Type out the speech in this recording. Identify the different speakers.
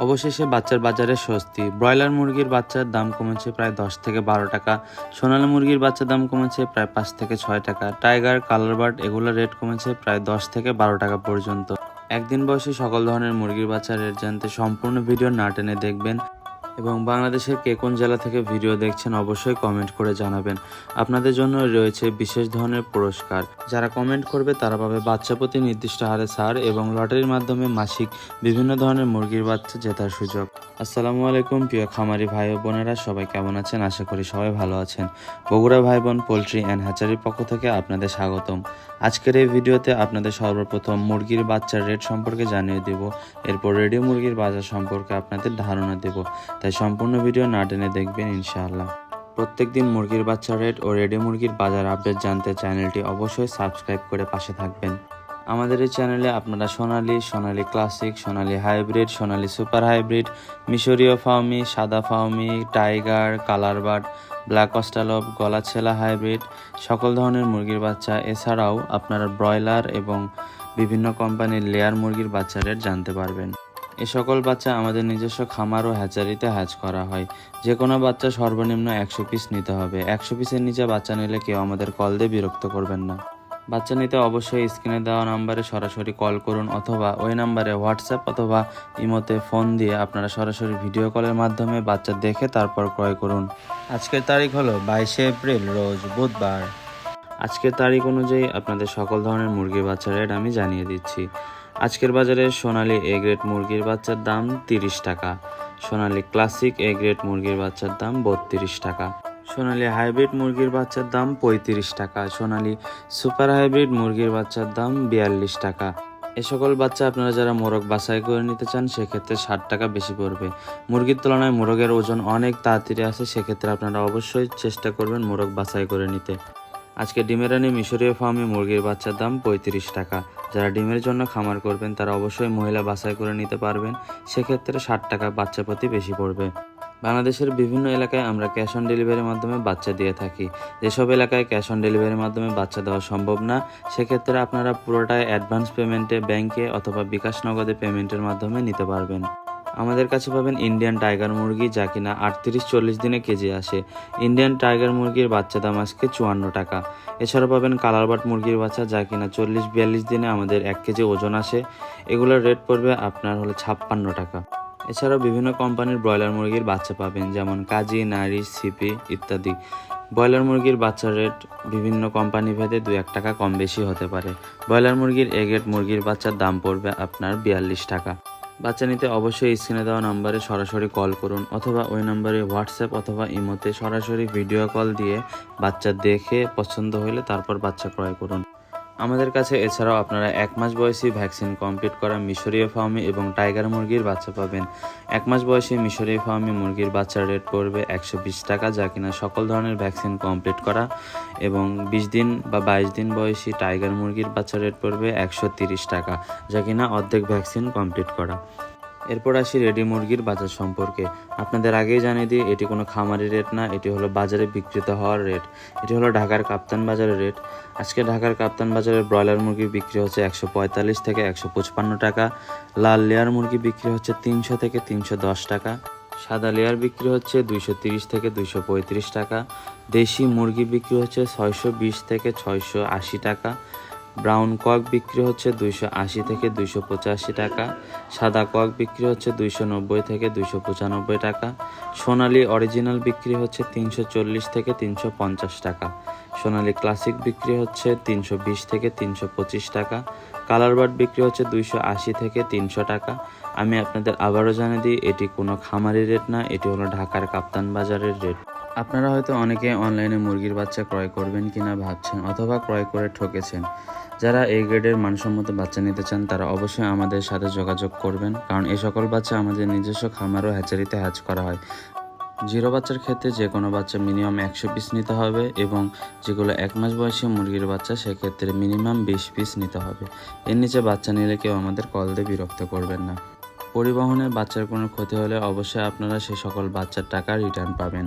Speaker 1: অবশেষে বাচ্চার বাজারে স্বস্তি। ব্রয়লার মুরগির বাচ্চার দাম কমেছে প্রায় 10 থেকে 12 টাকা। সোনালী মুরগির বাচ্চার দাম কমেছে প্রায় 5 থেকে 6 টাকা। টাইগার, কালার বার্ড এগুলোর রেট কমেছে প্রায় 10 থেকে 12 টাকা পর্যন্ত। একদিন বয়সী সকল ধরনের মুরগির বাচ্চার রেট জানতে সম্পূর্ণ ভিডিও না টেনে দেখবেন এবং বাংলাদেশের কে কোন জেলা থেকে ভিডিও দেখছেন অবশ্যই কমেন্ট করে জানাবেন। আপনাদের জন্য রয়েছে বিশেষ ধরনের পুরস্কার। যারা কমেন্ট করবে তারা পাবে বাচ্চা প্রতি নির্দিষ্ট হারে ছাড় এবং লটারির মাধ্যমে মাসিক বিভিন্ন ধরনের মুরগির বাচ্চা জেতার সুযোগ। আসসালামু আলাইকুম প্রিয় খামারি ভাই ও বোনেরা, সবাই কেমন আছেন? আশা করি সবাই ভালো আছেন। বগুড়া ভাই বোন পোলট্রি অ্যান্ড হ্যাচারির পক্ষ থেকে আপনাদের স্বাগতম। আজকের এই ভিডিওতে আপনাদের সর্বপ্রথম মুরগির বাচ্চার রেট সম্পর্কে জানিয়ে দেব, এরপর রেডিও মুরগির বাজার সম্পর্কে আপনাদের ধারণা দেব, তাই সম্পূর্ণ ভিডিও না টেনে দেখবেন ইনশাআল্লাহ। প্রত্যেকদিন মুরগির বাচ্চা রেট ও রেডিও মুরগির বাজার আপডেট জানতে চ্যানেলটি অবশ্যই সাবস্ক্রাইব করে পাশে থাকবেন। আমাদের এই চ্যানেলে আপনারা Sonali classic, Sonali hybrid, Sonali super hybrid, মিশরীয় ফাউমি, সাদা Fayoumi, tiger, colour bird, black Australorp, গলাছেলা হাইব্রিড সকল ধরনের মুরগির বাচ্চা, এছাড়াও আপনারা ব্রয়লার এবং বিভিন্ন কোম্পানির লেয়ার মুরগির বাচ্চা রেট জানতে পারবেন। এ সকল বাচ্চা আমাদের নিজস্ব খামার ও হ্যাচারিতে হ্যাচ করা হয়। যে কোনো বাচ্চা সর্বনিম্ন 100 পিস নিতে হবে। 100 পিসের নিচে বাচ্চা নিলে কেউ আমাদের কল দিয়ে বিরক্ত করবেন না। বাচ্চা নিতে অবশ্যই স্ক্রিনে দেওয়া নাম্বারে সরাসরি কল করুন অথবা ওই নাম্বারে হোয়াটসঅ্যাপ অথবা ইমোতে ফোন দিয়ে আপনারা সরাসরি ভিডিও কলের মাধ্যমে বাচ্চা দেখে তারপর ক্রয় করুন। আজকের তারিখ হলো 22শে এপ্রিল, রোজ বুধবার। আজকের তারিখ অনুযায়ী আপনাদের সকল ধরনের মুরগির বাচ্চার রেট আমি জানিয়ে দিচ্ছি। আজকের বাজারে সোনালী এ গ্রেড মুরগির বাচ্চার দাম 30 টাকা, সোনালী ক্লাসিক এ গ্রেড মুরগির বাচ্চার দাম 32 টাকা, সোনালী হাইব্রিড মুরগির বাচ্চার দাম 35 টাকা, সোনালী সুপার হাইব্রিড মুরগির বাচ্চার দাম 42 টাকা। এ সকল বাচ্চা আপনারা যারা মোরগ বাছাই করে নিতে চান সেক্ষেত্রে 60 টাকা বেশি পড়বে। মুরগির তুলনায় মোরগের ওজন অনেক তাড়াতাড়ি আসে, সেক্ষেত্রে আপনারা অবশ্যই চেষ্টা করবেন মোরগ বাছাই করে নিতে। আজকে ডিমের রানী মিশরীয় ফার্মে মুরগির বাচ্চার দাম 35 টাকা। যারা ডিমের জন্য খামার করবেন তারা অবশ্যই মহিলা বাছাই করে নিতে পারবেন, সেক্ষেত্রে 60 টাকা বাচ্চা প্রতি বেশি পড়বে। বাংলাদেশের বিভিন্ন এলাকায় আমরা ক্যাশ অন ডেলিভারির মাধ্যমে বাচ্চা দিয়ে থাকি। যেসব এলাকায় ক্যাশ অন ডেলিভারির মাধ্যমে বাচ্চা দেওয়া সম্ভব না, সেক্ষেত্রে আপনারা পুরোটাই অ্যাডভান্স পেমেন্টে ব্যাংকে অথবা বিকাশ নগদে পেমেন্টের মাধ্যমে নিতে পারবেন। আমাদের কাছে পাবেন ইন্ডিয়ান টাইগার মুরগি, যা কিনা 38-40 দিনে কেজি আসে। ইন্ডিয়ান টাইগার মুরগির বাচ্চা দাম আজকে 54 টাকা। এছাড়াও পাবেন কালার বার্ড মুরগির বাচ্চা, যা কিনা 40-42 দিনে আমাদের 1 কেজি ওজন আসে। এগুলোর রেট পড়বে আপনার হলো 56 টাকা। এছাড়াও বিভিন্ন কোম্পানির ব্রয়লার মুরগির বাচ্চা পাবেন, যেমন কাজী, নারিশ, সিপি ইত্যাদি। ব্রয়লার মুরগির বাচ্চার রেট বিভিন্ন কোম্পানি ভেদে 2-1 টাকা কম বেশি হতে পারে। ব্রয়লার মুরগির এ গ্রেড মুরগির বাচ্চার দাম পড়বে আপনার 42 টাকা। বাচ্চা নিতে অবশ্যই স্ক্রিনে দেওয়া নাম্বারে সরাসরি কল করুন অথবা ওই নাম্বারে হোয়াটসঅ্যাপ অথবা ইমোতে সরাসরি ভিডিও কল দিয়ে বাচ্চা দেখে পছন্দ হলে তারপর বাচ্চা ক্রয় করুন। আমাদের কাছে এছাড়াও আপনারা 1 মাস বয়সী ভ্যাকসিন কমপ্লিট করা মিশরীয় ফার্মি এবং টাইগার মুরগির বাচ্চা পাবেন। 1 মাস বয়সী মিশরীয় ফার্মি মুরগির বাচ্চার রেট পড়বে 120 টাকা, যা কিনা সকল ধরনের ভ্যাকসিন কমপ্লিট করা, এবং 20 দিন বা 22 দিন বয়সী টাইগার মুরগির বাচ্চার রেট পড়বে 130 টাকা, যা কিনা অর্ধেক ভ্যাকসিন কমপ্লিট করা। এরপর আসি রেডি মুরগির বাজার সম্পর্কে। আপনাদের আগেই জানিয়ে দিই, এটি কোনো খামারি রেট না, এটি হলো বাজারে বিক্রিত হওয়ার রেট। এটি হলো ঢাকার কাপ্তান বাজারের রেট। আজকে ঢাকার কাপ্তান বাজারে ব্রয়লার মুরগি বিক্রি হচ্ছে 145 থেকে 155 টাকা, লাল লেয়ার মুরগি বিক্রি হচ্ছে 300 থেকে 310 টাকা, সাদা লেয়ার বিক্রি হচ্ছে 230 থেকে 235 টাকা, দেশি মুরগি বিক্রি হচ্ছে 620 থেকে 680 টাকা, ব্রাউন কক বিক্রি হচ্ছে 280 থেকে 285 টাকা, সাদা কক বিক্রি হচ্ছে 290 থেকে 295 টাকা, সোনালী অরিজিনাল বিক্রি হচ্ছে 340 থেকে 350 টাকা, সোনালী ক্লাসিক বিক্রি হচ্ছে 320 থেকে 325 টাকা, কালার বার্ড বিক্রি হচ্ছে 280 থেকে 300 টাকা। আমি আপনাদের আবারও জানিয়ে দিই, এটি কোনো খামারি রেট না, এটি হলো ঢাকার কাপ্তান বাজারের রেট। আপনারা হয়তো অনেকে অনলাইনে মুরগির বাচ্চা ক্রয় করবেন কিনা ভাবছেন অথবা ক্রয় করে ঠকেছেন। যারা এই গ্রেডের মানসম্মত বাচ্চা নিতে চান তারা অবশ্যই আমাদের সাথে যোগাযোগ করবেন, কারণ এই সকল বাচ্চা আমাদের নিজস্ব খামার ও হ্যাচারিতে হ্যাচ করা হয়। জিরো বাচ্চার ক্ষেত্রে যে কোনো বাচ্চা মিনিমাম 100 পিস নিতে হবে, এবং যেগুলো 1 মাস বয়সী মুরগির বাচ্চা সেক্ষেত্রে মিনিমাম 20 পিস নিতে হবে। এর নিচে বাচ্চা নিলে কেউ আমাদের কল দিয়ে বিরক্ত করবেন না। পরিবহনে বাচ্চার কোনো ক্ষতি হলে অবশ্যই আপনারা সে সকল বাচ্চার টাকা রিটার্ন পাবেন।